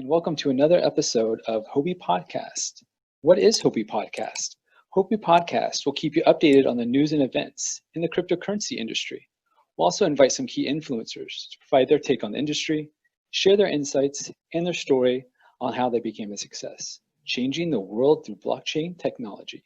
and welcome to another episode of Huobi Podcast. What is Huobi Podcast? Huobi Podcast will keep you updated on the news and events in the cryptocurrency industry. We'll also invite some key influencers to provide their take on the industry, share their insights and their story on how they became a success, changing the world through blockchain technology.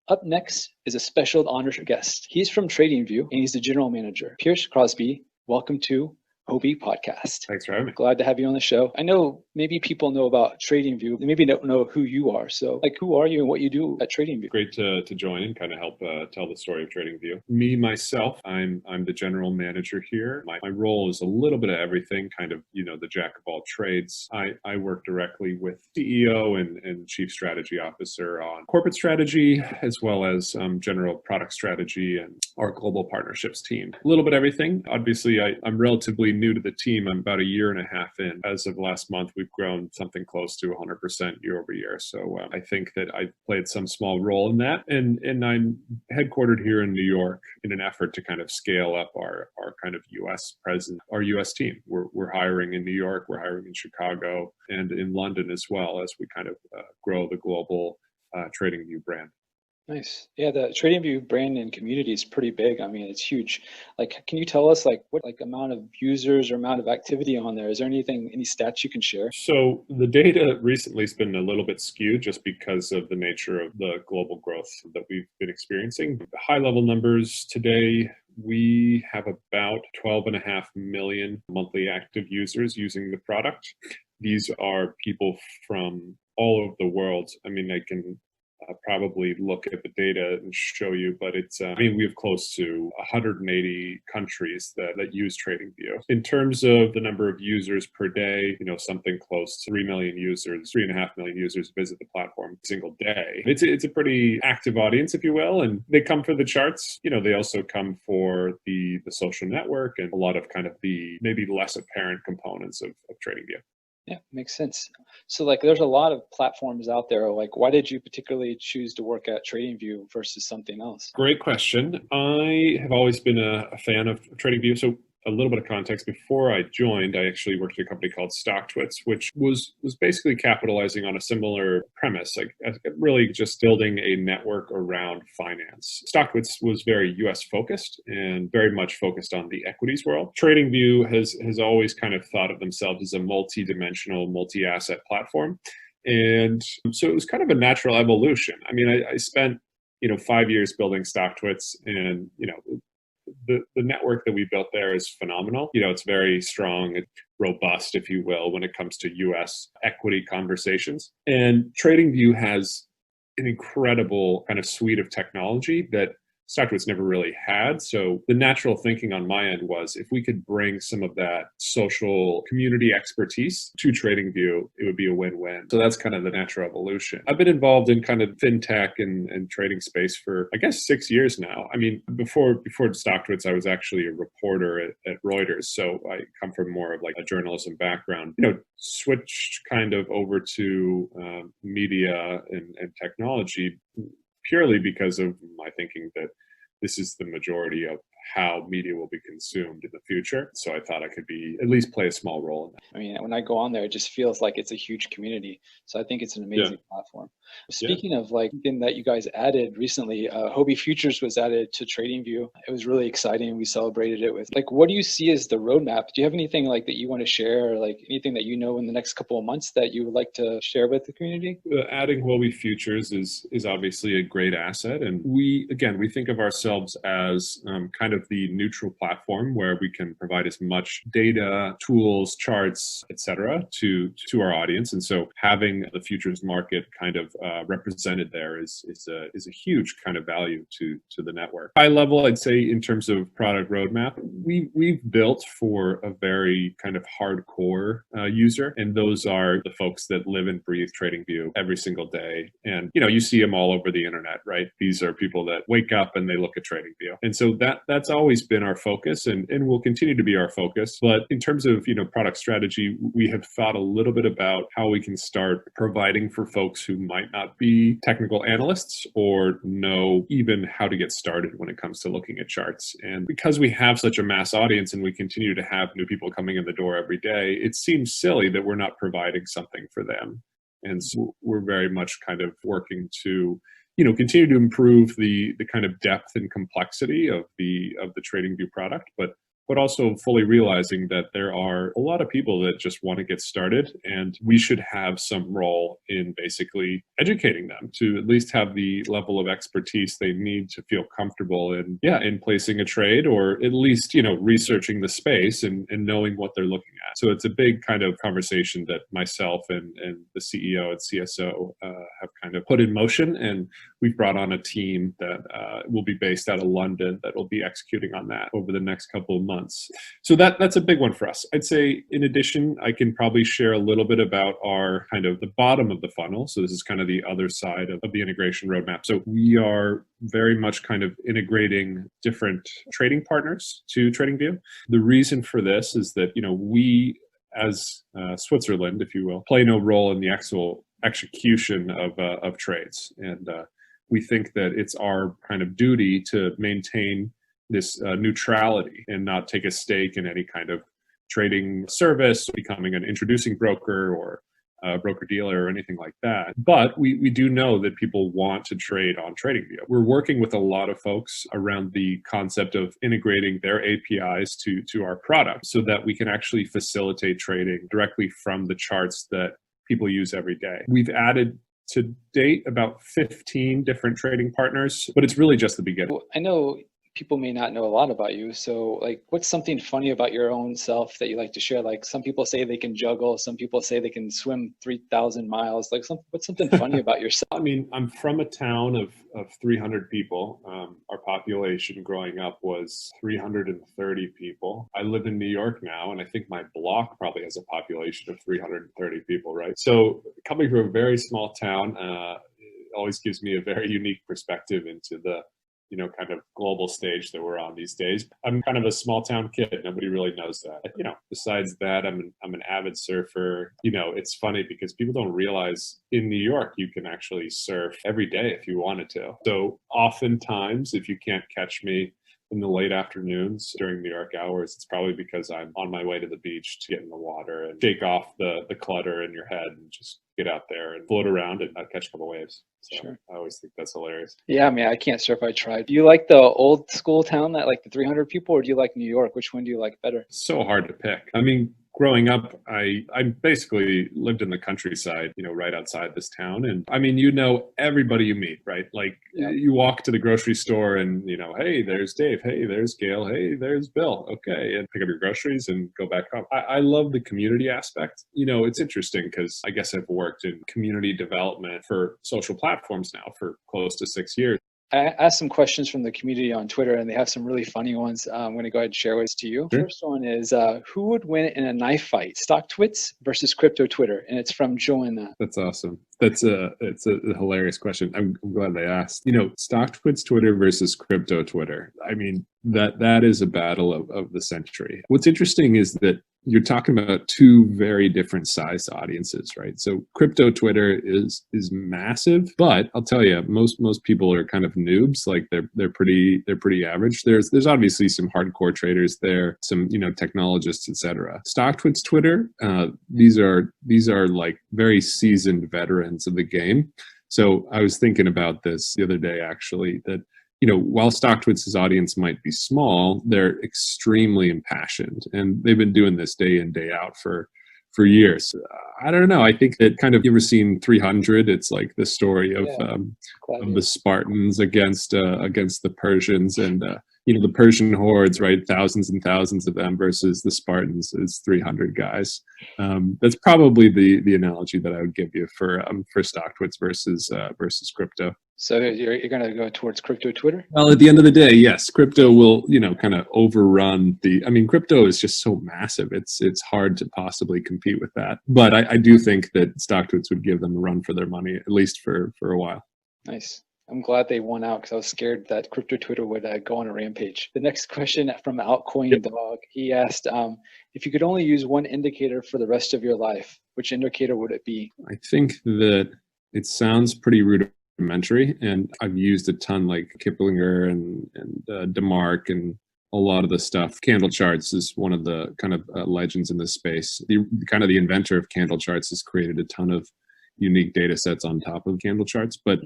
Up next is a special honored guest. He's from TradingView and he's the general manager. Pierce Crosby, welcome to Huobi Podcast. Thanks for having me. Glad to have you on the show. I know maybe people know about TradingView. They maybe don't know who you are. So who are you and what you do at TradingView? Great to join and kind of help tell the story of TradingView. Me, myself, I'm the general manager here. My role is a little bit of everything, kind of, the jack of all trades. I work directly with CEO and chief strategy officer on corporate strategy, as well as general product strategy and our global partnerships team. A little bit of everything. Obviously, I'm relatively new to the team. I'm about a year and a half in. As of last month, we've grown something close to 100% year over year. So I think that I played some small role in that. And I'm headquartered here in New York in an effort to kind of scale up our kind of US presence, our US team. We're hiring in New York, we're hiring in Chicago, and in London as well as we kind of grow the global TradingView brand. Nice. Yeah, the TradingView brand and community is pretty big. I mean, it's huge. Can you tell us what amount of users or amount of activity on there? Is there any stats you can share? So the data recently has been a little bit skewed just because of the nature of the global growth that we've been experiencing. The high level numbers today, we have about 12.5 million monthly active users using the product. These are people from all over the world. I mean, I can probably look at the data and show you, but we have close to 180 countries that use TradingView. In terms of the number of users per day, something close to 3 million users, 3.5 million users visit the platform a single day. It's a pretty active audience, if you will, and they come for the charts. They also come for the social network and a lot of kind of the maybe less apparent components of TradingView. Yeah, makes sense. So there's a lot of platforms out there. Why did you particularly choose to work at TradingView versus something else? Great question. I have always been a fan of TradingView. So a little bit of context, before I joined, I actually worked at a company called StockTwits, which was basically capitalizing on a similar premise, really just building a network around finance. StockTwits was very US focused and very much focused on the equities world. TradingView has always kind of thought of themselves as a multi-dimensional, multi-asset platform. And so it was kind of a natural evolution. I mean, I spent 5 years building StockTwits, and the network that we built there is phenomenal. It's very strong, robust, if you will, when it comes to US equity conversations. And TradingView has an incredible kind of suite of technology that StockTwits never really had. So the natural thinking on my end was, if we could bring some of that social community expertise to TradingView, it would be a win-win. So that's kind of the natural evolution. I've been involved in kind of fintech and trading space for, I guess, 6 years now. I mean, before StockTwits, I was actually a reporter at Reuters. So I come from more of a journalism background, switched kind of over to media and technology, purely because of my thinking that this is the majority of how media will be consumed in the future. So I thought I could at least play a small role in that. I mean, when I go on there, it just feels like it's a huge community. So I think it's an amazing platform. Speaking of something that you guys added recently, Huobi Futures was added to TradingView. It was really exciting. We celebrated it with what do you see as the roadmap? Do you have anything that you want to share, or anything that in the next couple of months that you would like to share with the community? Adding Huobi Futures is obviously a great asset. And we think of ourselves as kind of the neutral platform where we can provide as much data, tools, charts, etc., to our audience. And so having the futures market kind of represented there is a huge kind of value to the network. High level, I'd say in terms of product roadmap, we've built for a very kind of hardcore user, and those are the folks that live and breathe TradingView every single day. And you see them all over the internet, right? These are people that wake up and they look at TradingView, and so that's that's always been our focus and will continue to be our focus. But in terms of, product strategy, we have thought a little bit about how we can start providing for folks who might not be technical analysts or know even how to get started when it comes to looking at charts. And because we have such a mass audience and we continue to have new people coming in the door every day, it seems silly that we're not providing something for them. And so we're very much kind of working to continue to improve the kind of depth and complexity of the TradingView product, but also fully realizing that there are a lot of people that just want to get started, and we should have some role in basically educating them to at least have the level of expertise they need to feel comfortable in placing a trade, or at least, researching the space and knowing what they're looking at. So it's a big kind of conversation that myself and the CEO and CSO have kind of put in motion, and we've brought on a team that will be based out of London that will be executing on that over the next couple of months. So that's a big one for us. I'd say, in addition, I can probably share a little bit about our kind of the bottom of the funnel. So this is kind of the other side of the integration roadmap. So we are very much kind of integrating different trading partners to TradingView. The reason for this is that, we as Switzerland, if you will, play no role in the actual execution of trades. And we think that it's our kind of duty to maintain this neutrality and not take a stake in any kind of trading service, becoming an introducing broker or a broker dealer or anything like that. But we do know that people want to trade on TradingView. We're working with a lot of folks around the concept of integrating their APIs to our product so that we can actually facilitate trading directly from the charts that people use every day. We've added to date about 15 different trading partners, but it's really just the beginning. Well, I know people may not know a lot about you. So what's something funny about your own self that you like to share? Like, some people say they can juggle, some people say they can swim 3,000 miles. What's something funny about yourself? I mean, I'm from a town of 300 people. Our population growing up was 330 people. I live in New York now, and I think my block probably has a population of 330 people, right? So coming from a very small town, always gives me a very unique perspective into the kind of global stage that we're on these days. I'm kind of a small town kid. Nobody really knows that. Besides that, I'm an avid surfer. It's funny because people don't realize in New York, you can actually surf every day if you wanted to. So oftentimes, if you can't catch me in the late afternoons during New York hours, it's probably because I'm on my way to the beach to get in the water and shake off the clutter in your head and just get out there and float around and catch a couple waves. So sure. I always think that's hilarious. Yeah, I mean, I can't surf. I tried. Do you like the old school town that like the 300 people, or do you like New York? Which one do you like better? So hard to pick. I mean, growing up, I basically lived in the countryside, right outside this town. And I mean, everybody you meet, right? Like you walk to the grocery store and, hey, there's Dave. Hey, there's Gail. Hey, there's Bill. Okay. And pick up your groceries and go back home. I love the community aspect. It's interesting because I guess I've worked in community development for social platforms now for close to 6 years. I asked some questions from the community on Twitter, and they have some really funny ones. I'm going to go ahead and share those to you. Sure. First one is, who would win in a knife fight, StockTwits versus Crypto Twitter? And it's from Joanna. That's awesome. It's a hilarious question. I'm glad they asked. StockTwits Twitter versus Crypto Twitter. I mean, that is a battle of the century. What's interesting is that you're talking about two very different sized audiences, right? So crypto Twitter is massive, but I'll tell you, most people are kind of noobs. Like they're pretty average. There's obviously some hardcore traders there, some technologists, etc. StockTwits Twitter, these are like very seasoned veterans of the game. So I was thinking about this the other day, actually, that while StockTwits' audience might be small, they're extremely impassioned, and they've been doing this day in, day out for years. I don't know. I think that kind of, you ever seen 300? It's like the story of the Spartans against the Persians, and the Persian hordes, right? Thousands and thousands of them versus the Spartans is 300 guys. That's probably the analogy that I would give you for StockTwits versus crypto. So you're going to go towards Crypto Twitter? Well, at the end of the day, yes, crypto will, kind of overrun crypto is just so massive. It's hard to possibly compete with that. But I do think that StockTwits would give them a run for their money, at least for a while. Nice. I'm glad they won out because I was scared that crypto Twitter would go on a rampage. The next question from Altcoin Dog, he asked, if you could only use one indicator for the rest of your life, which indicator would it be? I think that it sounds pretty rudimentary, and I've used a ton like Kiplinger and DeMark and a lot of the stuff. Candle charts is one of the kind of legends in this space. The inventor of candle charts has created a ton of unique data sets on top of candle charts, but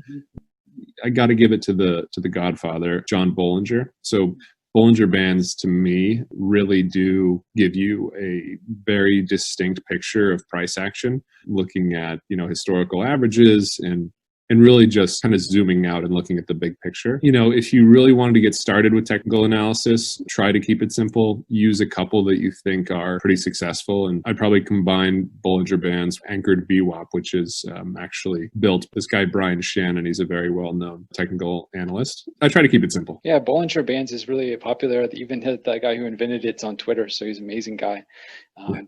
I got to give it to the godfather, John Bollinger. So Bollinger Bands, to me, really do give you a very distinct picture of price action, looking at, historical averages and really just kind of zooming out and looking at the big picture. If you really wanted to get started with technical analysis, try to keep it simple. Use a couple that you think are pretty successful. And I'd probably combine Bollinger Bands anchored VWAP, which is actually built. This guy, Brian Shannon, he's a very well-known technical analyst. I try to keep it simple. Yeah, Bollinger Bands is really popular. Even that guy who invented it's on Twitter. So he's an amazing guy,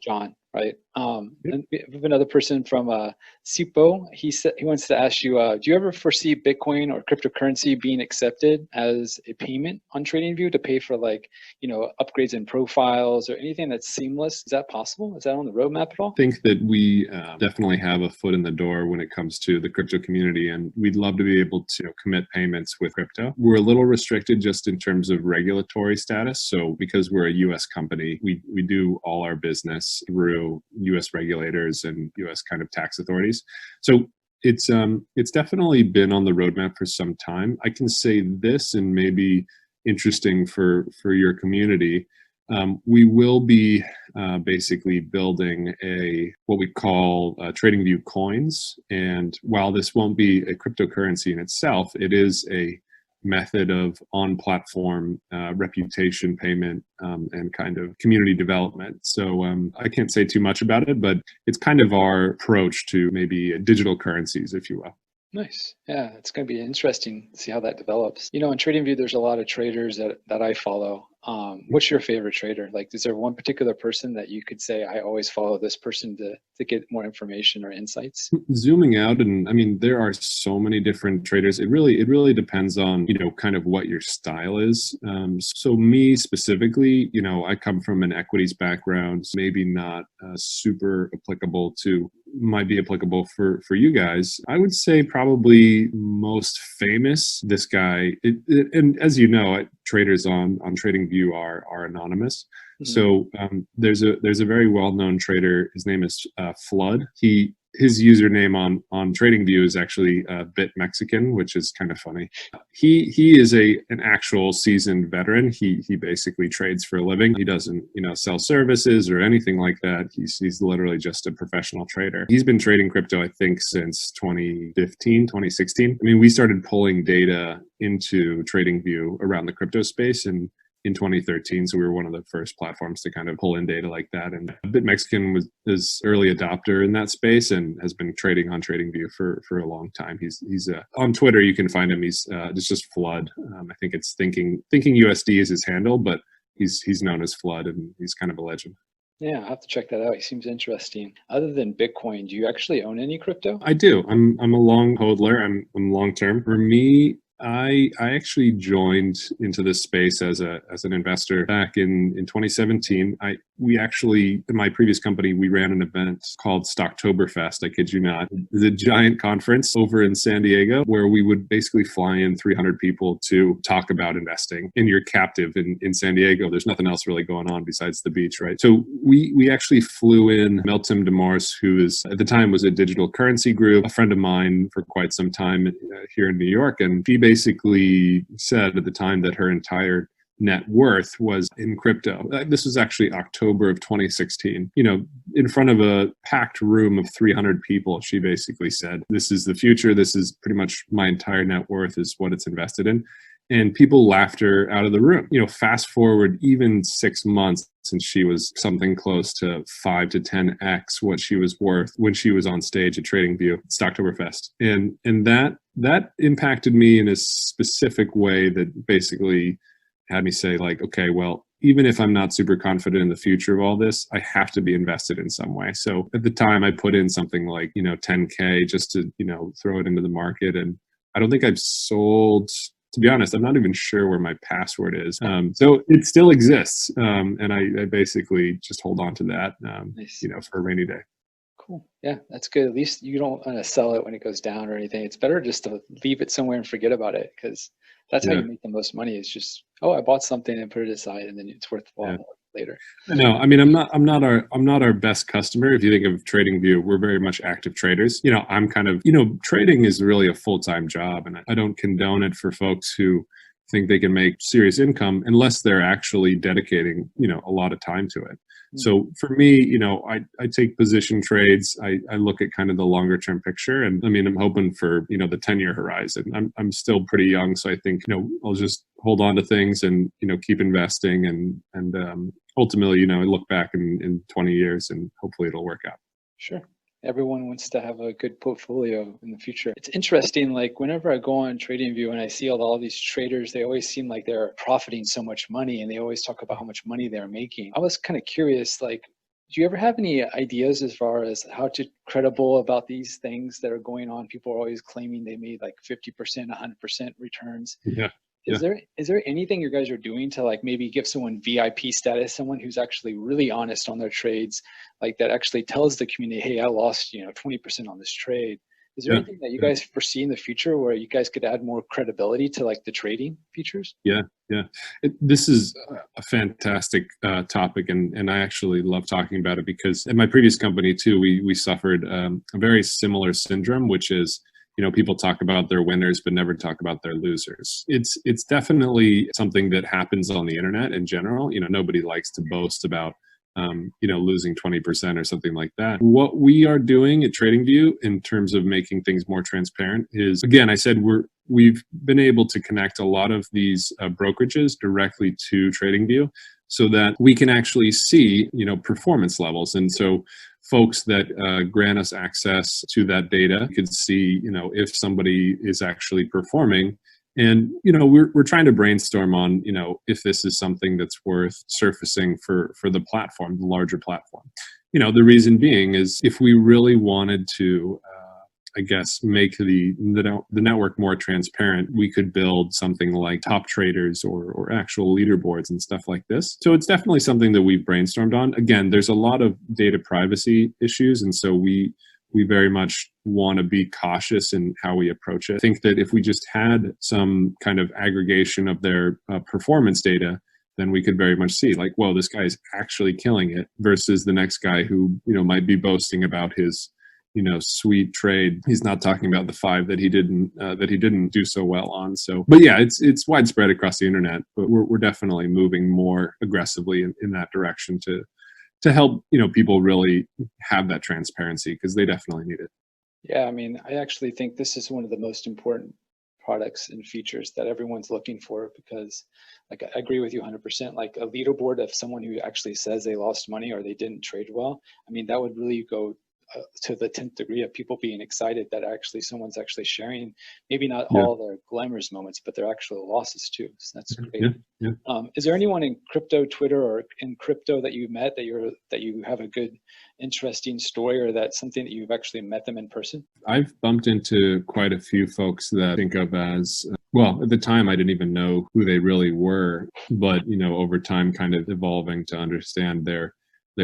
John. Right. And we have another person from Sipo. He wants to ask you, do you ever foresee Bitcoin or cryptocurrency being accepted as a payment on TradingView to pay for upgrades in profiles or anything that's seamless? Is that possible? Is that on the roadmap at all? I think that we definitely have a foot in the door when it comes to the crypto community, and we'd love to be able to commit payments with crypto. We're a little restricted just in terms of regulatory status. So because we're a U.S. company, we do all our business through U.S. regulators and U.S. kind of tax authorities. So it's definitely been on the roadmap for some time. I can say this, and maybe interesting for your community. We will be basically building what we call TradingView coins. And while this won't be a cryptocurrency in itself, it is a method of on-platform reputation payment and kind of community development. So I can't say too much about it, but it's kind of our approach to maybe digital currencies, if you will. Nice. Yeah, it's going to be interesting to see how that develops. On TradingView, there's a lot of traders that I follow. What's your favorite trader? Is there one particular person that you could say, I always follow this person to get more information or insights? Zooming out, and I mean, there are so many different traders. It really depends on, kind of what your style is. So me specifically, I come from an equities background, maybe not super applicable to, might be applicable for you guys. I would say probably most famous, this guy, and as you know, traders on TradingView are anonymous. Mm-hmm. So there's a very well-known trader. His name is Flood. His username on TradingView is actually Bit Mexican, which is kind of funny. He is an actual seasoned veteran. He basically trades for a living. He doesn't sell services or anything like that. He's literally just a professional trader. He's been trading crypto, I think, since 2015, 2016. I mean, we started pulling data into TradingView around the crypto space in 2013. So we were one of the first platforms to kind of pull in data like that. And Bit Mexican is early adopter in that space and has been trading on TradingView for a long time. He's on Twitter. You can find him. It's just Flood. I think it's thinking USD is his handle, but he's known as Flood, and he's kind of a legend. Yeah, I'll have to check that out. He seems interesting. Other than Bitcoin, do you actually own any crypto? I do. I'm a long hodler. I'm long term. For me, I actually joined into this space as an investor back in 2017. We actually, in my previous company, we ran an event called Stocktoberfest. I kid you not. It's a giant conference over in San Diego where we would basically fly in 300 people to talk about investing. And you're captive in San Diego. There's nothing else really going on besides the beach, right? So we actually flew in Meltem DeMars, who is at the time was a digital currency group, a friend of mine for quite some time here in New York. And she basically said at the time that her entire net worth was in crypto. This was actually October of 2016. In front of a packed room of 300 people, she basically said, this is the future. This is pretty much my entire net worth is what it's invested in. And people laughed her out of the room. Fast forward even 6 months since she was something close to 5 to 10x what she was worth when she was on stage at TradingView, Stocktoberfest. And that impacted me in a specific way that basically had me say okay, well, even if I'm not super confident in the future of all this, I have to be invested in some way. So at the time I put in something like, 10K just to, throw it into the market. And I don't think I've sold. To be honest, I'm not even sure where my password is. So it still exists, and I basically just hold on to that, Nice. for a rainy day. Cool. Yeah, that's good. At least you don't want to sell it when it goes down or anything. It's better just to leave it somewhere and forget about it, because that's how Yeah. you make the most money. Is just, I bought something and put it aside, and then it's worth a lot more later. No, I mean, I'm not our best customer. If you think of TradingView, we're very much active traders. I'm kind of, trading is really a full-time job, and I don't condone it for folks who think they can make serious income unless they're actually dedicating, a lot of time to it. So for me, I take position trades. I look at kind of the longer term picture, and I mean, I'm hoping for, the 10-year horizon. I'm still pretty young, so I think, I'll just hold on to things and, keep investing and ultimately, I look back in 20 years and hopefully it'll work out. Sure. Everyone wants to have a good portfolio in the future. It's interesting, like whenever I go on TradingView and I see all these traders, they always seem like they're profiting so much money, and they always talk about how much money they're making. I was kind of curious, like, do you ever have any ideas as far as how to credible about these things that are going on? People are always claiming they made like 50%, 100% returns. Yeah. Is there anything you guys are doing to like maybe give someone VIP status, someone who's actually really honest on their trades, like that actually tells the community, hey, I lost 20% on this trade? Is there anything that you guys foresee in the future where you guys could add more credibility to like the trading features? Yeah. This is a fantastic topic, and I actually love talking about it because at my previous company too, we suffered a very similar syndrome, which is, people talk about their winners but never talk about their losers. It's definitely something that happens on the internet in general. Nobody likes to boast about losing 20% or something like that. What we are doing at TradingView in terms of making things more transparent is, again, I said we've been able to connect a lot of these brokerages directly to TradingView so that we can actually see, performance levels. And so folks that grant us access to that data could see, if somebody is actually performing. And, we're trying to brainstorm on, if this is something that's worth surfacing for the platform, the larger platform. The reason being is if we really wanted to, make the network more transparent, we could build something like top traders or actual leaderboards and stuff like this. So it's definitely something that we've brainstormed on. Again, there's a lot of data privacy issues, and so we very much want to be cautious in how we approach it. I think that if we just had some kind of aggregation of their performance data, then we could very much see like, whoa, this guy is actually killing it versus the next guy who, might be boasting about his, sweet trade. He's not talking about the 5 that he didn't do so well on. So, but yeah, it's widespread across the internet, but we're definitely moving more aggressively in that direction to help, people really have that transparency because they definitely need it. Yeah, I mean, I actually think this is one of the most important products and features that everyone's looking for, because like I agree with you 100%. Like a leaderboard of someone who actually says they lost money or they didn't trade well, I mean, that would really go to the 10th degree of people being excited that actually someone's actually sharing maybe not all their glamorous moments, but their actual losses too. So that's great. Is there anyone in crypto Twitter or in crypto that you met that you have a good interesting story, or that's something that you've actually met them in person? I've bumped into quite a few folks that I think of as well, at the time I didn't even know who they really were, but over time kind of evolving to understand their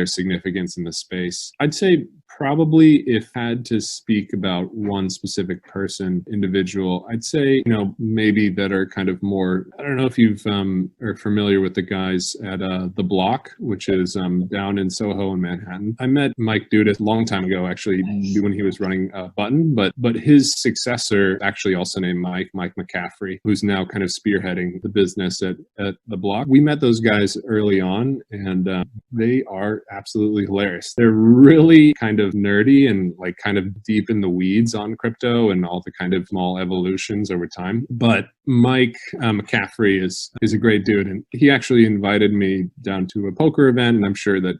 significance in the space. I'd say probably if I had to speak about one specific person, individual, I'd say, maybe that are kind of more, I don't know if you've are familiar with the guys at The Block, which is down in Soho in Manhattan. I met Mike Dudas a long time ago, actually, when he was running Button, but his successor, actually also named Mike McCaffrey, who's now kind of spearheading the business at The Block. We met those guys early on, and they are absolutely hilarious. They're really kind of nerdy and like kind of deep in the weeds on crypto and all the kind of small evolutions over time. But Mike McCaffrey is a great dude, and he actually invited me down to a poker event, and I'm sure that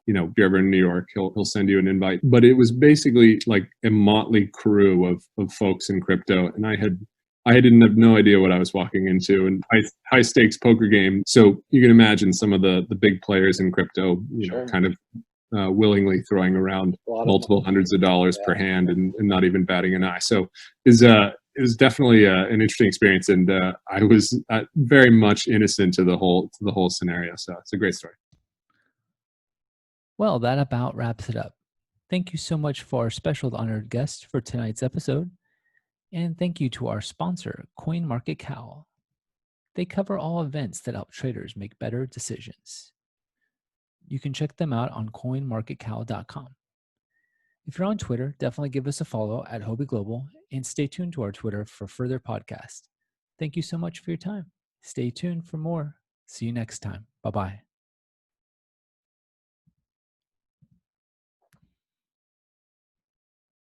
if you're ever in New York, he'll send you an invite. But it was basically like a motley crew of folks in crypto, and I didn't have no idea what I was walking into, and high stakes poker game. So you can imagine some of the big players in crypto, kind of willingly throwing around multiple hundreds of dollars per hand and not even batting an eye. So it was definitely an interesting experience, and I was very much innocent to the whole scenario. So it's a great story. Well, that about wraps it up. Thank you so much for our special honored guest for tonight's episode. And thank you to our sponsor, CoinMarketCal. They cover all events that help traders make better decisions. You can check them out on coinmarketcal.com. If you're on Twitter, definitely give us a follow at Huobi Global and stay tuned to our Twitter for further podcasts. Thank you so much for your time. Stay tuned for more. See you next time. Bye-bye.